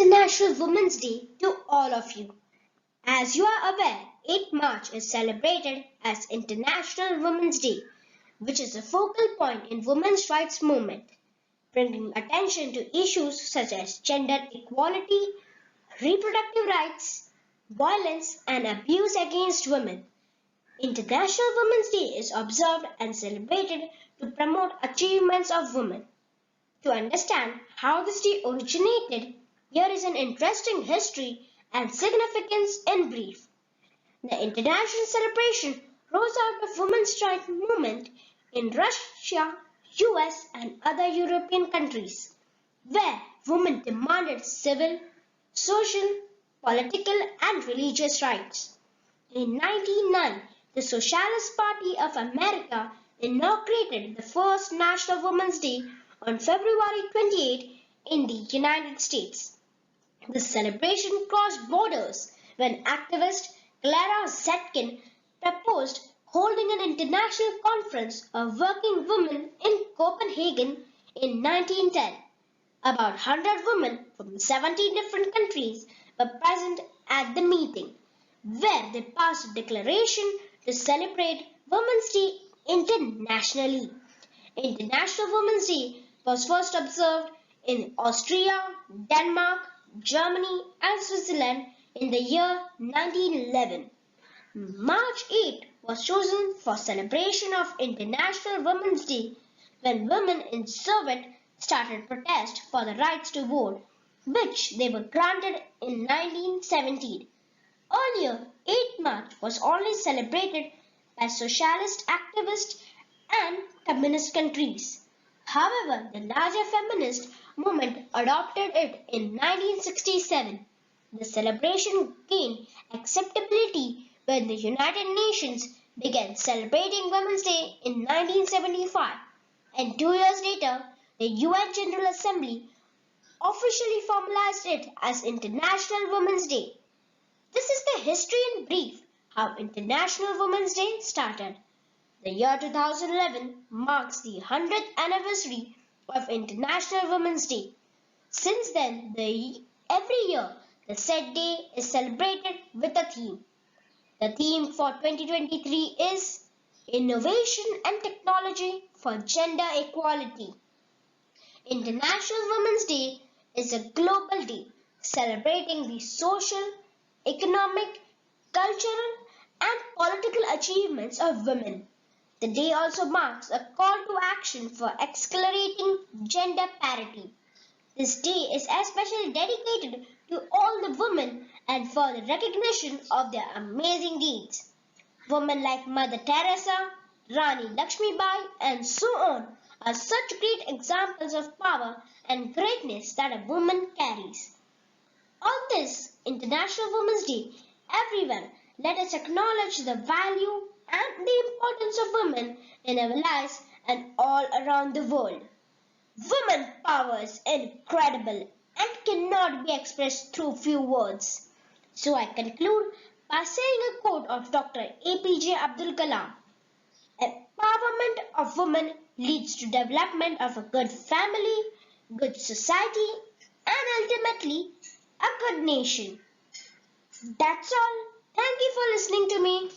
International Women's Day to all of you. As you are aware, 8th March is celebrated as International Women's Day, which is a focal point in women's rights movement, bringing attention to issues such as gender equality, reproductive rights, violence and abuse against women. International Women's Day is observed and celebrated to promote achievements of women. To understand how this day originated, here is an interesting history and significance in brief. The international celebration rose out of women's rights movement in Russia, US and other European countries, where women demanded civil, social, political and religious rights. In 1909, the Socialist Party of America inaugurated the first National Women's Day on February 28 in the United States. The celebration crossed borders when activist Clara Zetkin proposed holding an international conference of working women in Copenhagen in 1910. About 100 women from 17 different countries were present at the meeting, where they passed a declaration to celebrate Women's Day internationally. International Women's Day was first observed in Austria, Denmark, Germany and Switzerland in the year 1911. March 8 was chosen for celebration of International Women's Day when women in Soviet started protest for the rights to vote, which they were granted in 1917. Earlier, 8 March was only celebrated by socialist activists and communist countries. However, the larger feminist movement adopted it in 1967. The celebration gained acceptability when the United Nations began celebrating Women's Day in 1975, and 2 years later, the UN General Assembly officially formalized it as International Women's Day. This is the history in brief how International Women's Day started. The year 2011 marks the 100th anniversary of International Women's Day. Since then, every year, the said day is celebrated with a theme. The theme for 2023 is Innovation and Technology for Gender Equality. International Women's Day is a global day celebrating the social, economic, cultural and political achievements of women. The day also marks a call to action for accelerating gender parity. This day is especially dedicated to all the women and for the recognition of their amazing deeds. Women like Mother Teresa, Rani Lakshmibai and so on are such great examples of power and greatness that a woman carries. On this International Women's Day, everyone, let us acknowledge the value and the importance of women in our lives and all around the world. Women power is incredible and cannot be expressed through few words. So I conclude by saying a quote of Dr. APJ Abdul Kalam. Empowerment of women leads to development of a good family, good society and ultimately a good nation. That's all. Thank you for listening to me.